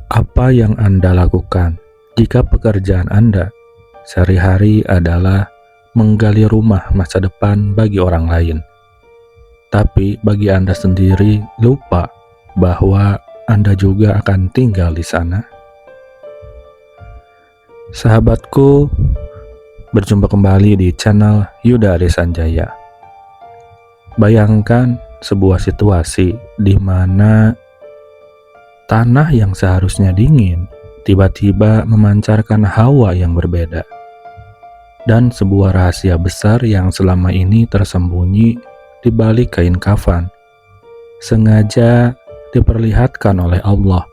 Apa yang Anda lakukan jika pekerjaan Anda sehari-hari adalah menggali rumah masa depan bagi orang lain, tapi bagi Anda sendiri lupa bahwa Anda juga akan tinggal di sana? Sahabatku, berjumpa kembali di channel Yuda Arisanjaya. Bayangkan sebuah situasi di mana tanah yang seharusnya dingin tiba-tiba memancarkan hawa yang berbeda. Dan sebuah rahasia besar yang selama ini tersembunyi di balik kain kafan sengaja diperlihatkan oleh Allah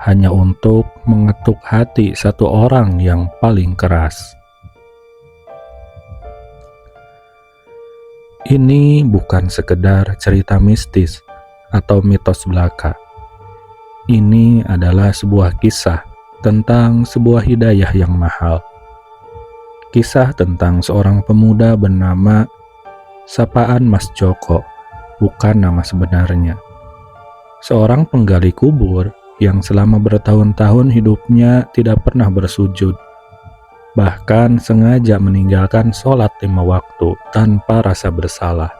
hanya untuk mengetuk hati satu orang yang paling keras. Ini bukan sekedar cerita mistis atau mitos belaka. Ini adalah sebuah kisah tentang sebuah hidayah yang mahal. Kisah tentang seorang pemuda bernama Sapaan Mas Joko, bukan nama sebenarnya. Seorang penggali kubur yang selama bertahun-tahun hidupnya tidak pernah bersujud, bahkan sengaja meninggalkan sholat 5 waktu tanpa rasa bersalah.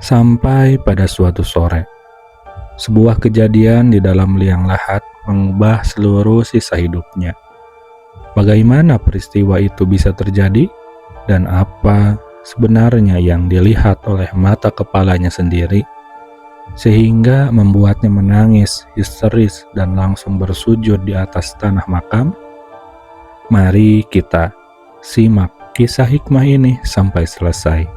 Sampai pada suatu sore, sebuah kejadian di dalam liang lahat mengubah seluruh sisa hidupnya. Bagaimana peristiwa itu bisa terjadi? Dan apa sebenarnya yang dilihat oleh mata kepalanya sendiri, sehingga membuatnya menangis histeris dan langsung bersujud di atas tanah makam? Mari kita simak kisah hikmah ini sampai selesai,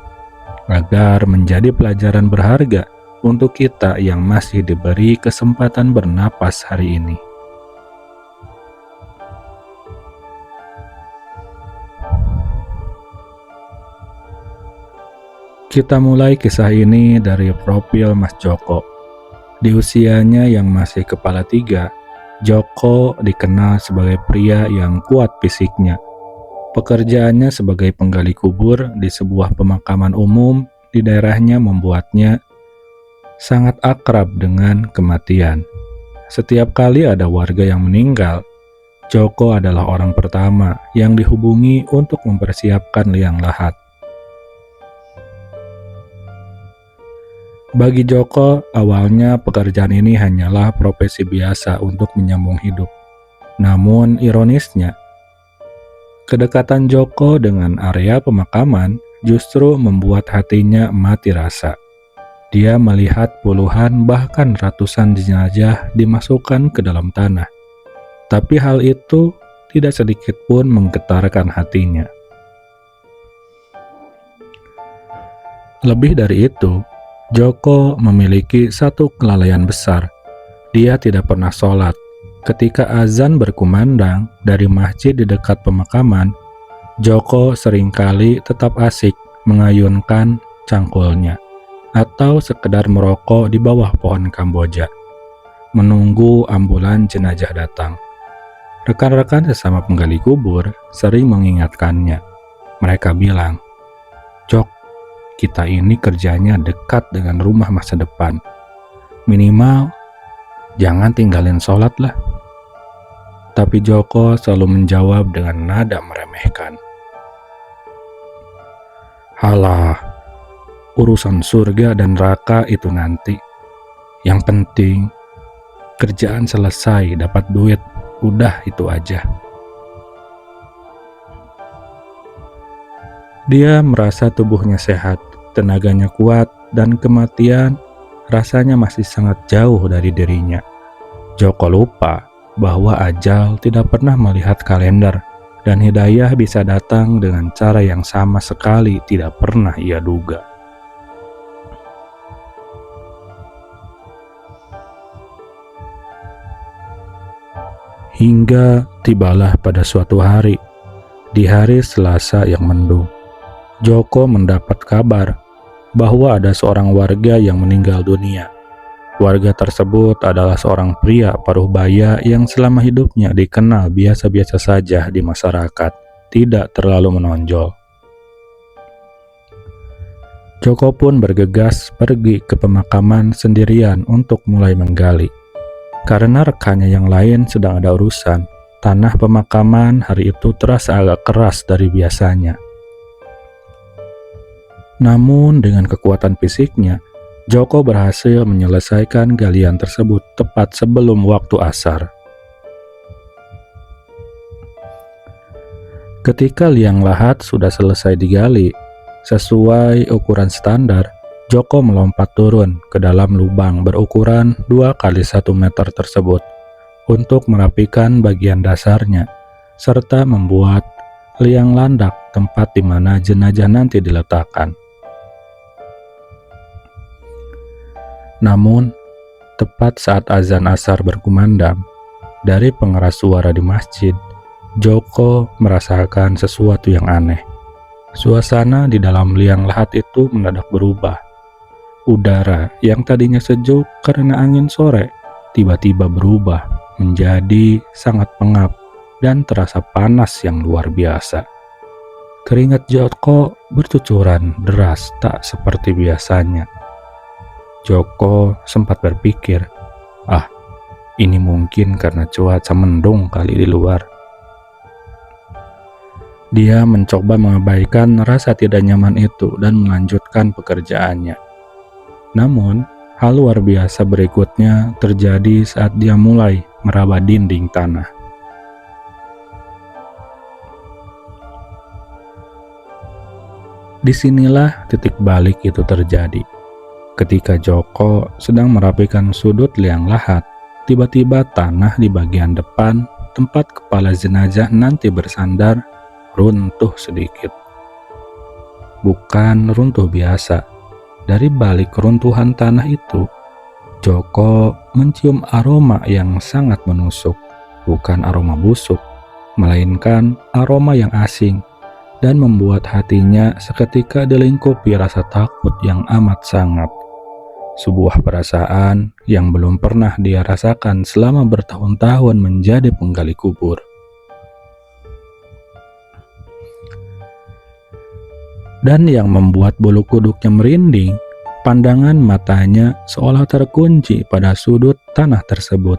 agar menjadi pelajaran berharga untuk kita yang masih diberi kesempatan bernapas hari ini. Kita mulai kisah ini dari profil Mas Joko. Di usianya yang masih kepala 3, Joko dikenal sebagai pria yang kuat fisiknya. Pekerjaannya sebagai penggali kubur di sebuah pemakaman umum di daerahnya membuatnya sangat akrab dengan kematian. Setiap kali ada warga yang meninggal, Joko adalah orang pertama yang dihubungi untuk mempersiapkan liang lahat. Bagi Joko, awalnya pekerjaan ini hanyalah profesi biasa untuk menyambung hidup. Namun ironisnya, kedekatan Joko dengan area pemakaman justru membuat hatinya mati rasa. Dia melihat puluhan bahkan ratusan jenazah dimasukkan ke dalam tanah. Tapi hal itu tidak sedikit pun menggetarkan hatinya. Lebih dari itu, Joko memiliki satu kelalaian besar. Dia tidak pernah sholat. Ketika azan berkumandang dari masjid di dekat pemakaman, Joko seringkali tetap asik mengayunkan cangkulnya atau sekedar merokok di bawah pohon kamboja, menunggu ambulan jenazah datang. Rekan-rekan sesama penggali kubur sering mengingatkannya. Mereka bilang, "Jok, kita ini kerjanya dekat dengan rumah masa depan. Minimal jangan tinggalin sholat lah." Tapi Joko selalu menjawab dengan nada meremehkan, "Halah, urusan surga dan neraka itu nanti. Yang penting kerjaan selesai, dapat duit, udah itu aja." Dia merasa tubuhnya sehat, tenaganya kuat, dan kematian rasanya masih sangat jauh dari dirinya. Joko lupa bahwa ajal tidak pernah melihat kalender, dan hidayah bisa datang dengan cara yang sama sekali tidak pernah ia duga. Hingga tibalah pada suatu hari, di hari Selasa yang mendung, Joko mendapat kabar bahwa ada seorang warga yang meninggal dunia. Warga tersebut adalah seorang pria paruh baya yang selama hidupnya dikenal biasa-biasa saja di masyarakat, tidak terlalu menonjol. Joko pun bergegas pergi ke pemakaman sendirian untuk mulai menggali. Karena rekannya yang lain sedang ada urusan, tanah pemakaman hari itu terasa agak keras dari biasanya. Namun dengan kekuatan fisiknya, Joko berhasil menyelesaikan galian tersebut tepat sebelum waktu asar. Ketika liang lahat sudah selesai digali, sesuai ukuran standar, Joko melompat turun ke dalam lubang berukuran 2 kali 1 meter tersebut untuk merapikan bagian dasarnya, serta membuat liang landak tempat di mana jenazah nanti diletakkan. Namun, tepat saat azan asar berkumandang, dari pengeras suara di masjid, Joko merasakan sesuatu yang aneh. Suasana di dalam liang lahat itu mendadak berubah. Udara yang tadinya sejuk karena angin sore, tiba-tiba berubah menjadi sangat pengap dan terasa panas yang luar biasa. Keringat Joko bercucuran deras tak seperti biasanya. Joko sempat berpikir, ini mungkin karena cuaca mendung kali di luar. Dia mencoba mengabaikan rasa tidak nyaman itu dan melanjutkan pekerjaannya. Namun, hal luar biasa berikutnya terjadi saat dia mulai meraba dinding tanah. Disinilah titik balik itu terjadi. Ketika Joko sedang merapikan sudut liang lahat, tiba-tiba tanah di bagian depan tempat kepala jenazah nanti bersandar runtuh sedikit. Bukan runtuh biasa. Dari balik runtuhan tanah itu, Joko mencium aroma yang sangat menusuk. Bukan aroma busuk, melainkan aroma yang asing, dan membuat hatinya seketika dilingkupi rasa takut yang amat sangat. Sebuah perasaan yang belum pernah dia rasakan selama bertahun-tahun menjadi penggali kubur. Dan yang membuat bulu kuduknya merinding, pandangan matanya seolah terkunci pada sudut tanah tersebut.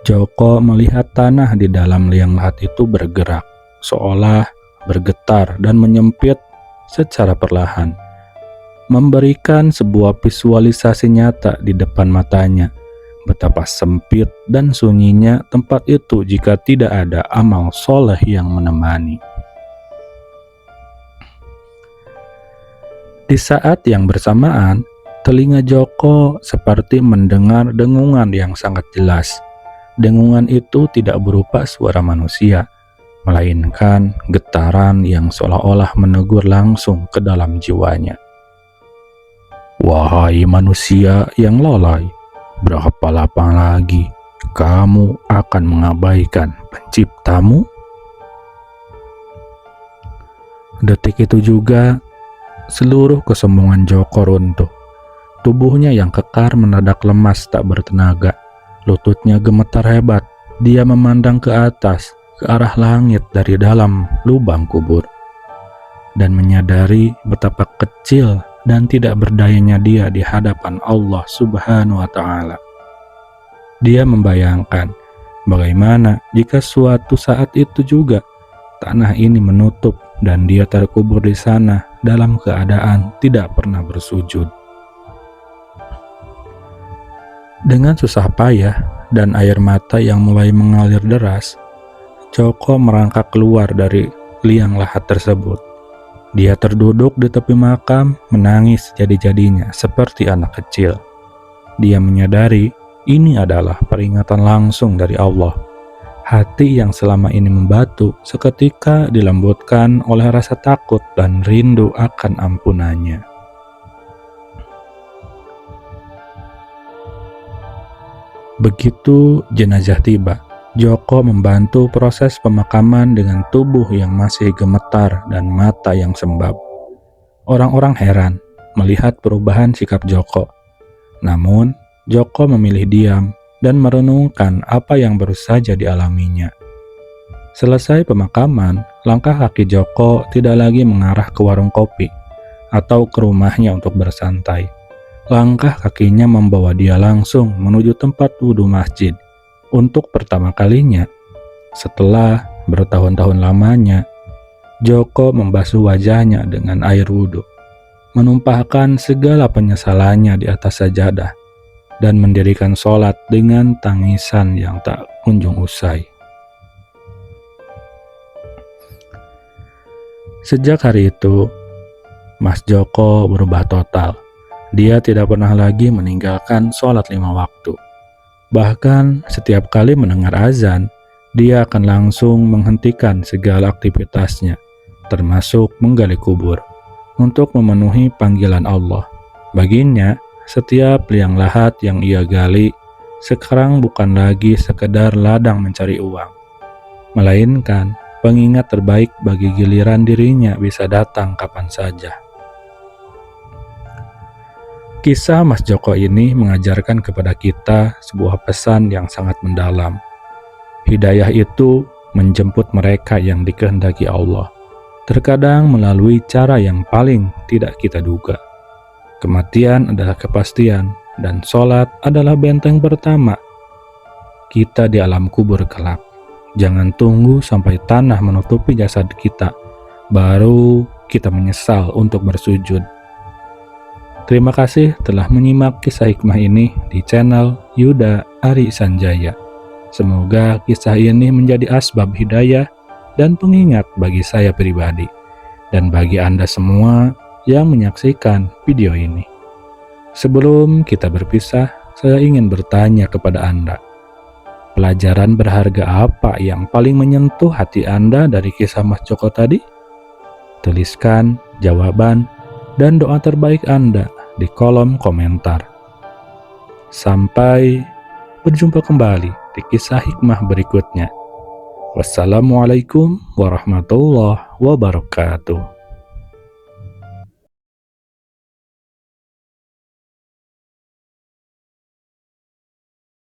Joko melihat tanah di dalam liang lahat itu bergerak, seolah bergetar dan menyempit secara perlahan, memberikan sebuah visualisasi nyata di depan matanya, betapa sempit dan sunyinya tempat itu jika tidak ada amal soleh yang menemani. Di saat yang bersamaan, telinga Joko seperti mendengar dengungan yang sangat jelas. Dengungan itu tidak berupa suara manusia, melainkan getaran yang seolah-olah menegur langsung ke dalam jiwanya. "Wahai manusia yang lalai, berapa lama lagi kamu akan mengabaikan penciptamu?" Detik itu juga, seluruh kesombongan Joko runtuh. Tubuhnya yang kekar mendadak lemas tak bertenaga. Lututnya gemetar hebat. Dia memandang ke atas, ke arah langit dari dalam lubang kubur, dan menyadari betapa kecil dan tidak berdayanya dia di hadapan Allah Subhanahu wa Ta'ala. Dia membayangkan bagaimana jika suatu saat itu juga tanah ini menutup dan dia terkubur di sana dalam keadaan tidak pernah bersujud. Dengan susah payah dan air mata yang mulai mengalir deras, Joko merangkak keluar dari liang lahat tersebut. Dia terduduk di tepi makam, menangis jadi-jadinya seperti anak kecil. Dia menyadari ini adalah peringatan langsung dari Allah. Hati yang selama ini membatu seketika dilembutkan oleh rasa takut dan rindu akan ampunannya. Begitu jenazah tiba, Joko membantu proses pemakaman dengan tubuh yang masih gemetar dan mata yang sembab. Orang-orang heran melihat perubahan sikap Joko. Namun, Joko memilih diam dan merenungkan apa yang baru saja dialaminya. Selesai pemakaman, langkah kaki Joko tidak lagi mengarah ke warung kopi. atau ke rumahnya untuk bersantai. Langkah kakinya membawa dia langsung menuju tempat wudhu masjid. Untuk pertama kalinya, setelah bertahun-tahun lamanya, Joko membasuh wajahnya dengan air wudhu, menumpahkan segala penyesalannya di atas sajadah, dan mendirikan sholat dengan tangisan yang tak kunjung usai. Sejak hari itu, Mas Joko berubah total. Dia tidak pernah lagi meninggalkan sholat 5 waktu. Bahkan setiap kali mendengar azan, dia akan langsung menghentikan segala aktivitasnya, termasuk menggali kubur, untuk memenuhi panggilan Allah. Baginya, setiap liang lahat yang ia gali sekarang bukan lagi sekedar ladang mencari uang, melainkan pengingat terbaik bagi giliran dirinya bisa datang kapan saja. Kisah Mas Joko ini mengajarkan kepada kita sebuah pesan yang sangat mendalam. Hidayah itu menjemput mereka yang dikehendaki Allah, terkadang melalui cara yang paling tidak kita duga. Kematian adalah kepastian, dan sholat adalah benteng pertama kita di alam kubur kelak. Jangan tunggu sampai tanah menutupi jasad kita, baru kita menyesal untuk bersujud. Terima kasih telah menyimak kisah hikmah ini di channel Yuda Ari Sanjaya. Semoga kisah ini menjadi asbab hidayah dan pengingat bagi saya pribadi, dan bagi Anda semua yang menyaksikan video ini. Sebelum kita berpisah, saya ingin bertanya kepada Anda, pelajaran berharga apa yang paling menyentuh hati Anda dari kisah Mas Joko tadi? Tuliskan jawaban dan doa terbaik Anda di kolom komentar. Sampai berjumpa kembali di kisah hikmah berikutnya. Wassalamualaikum warahmatullahi wabarakatuh.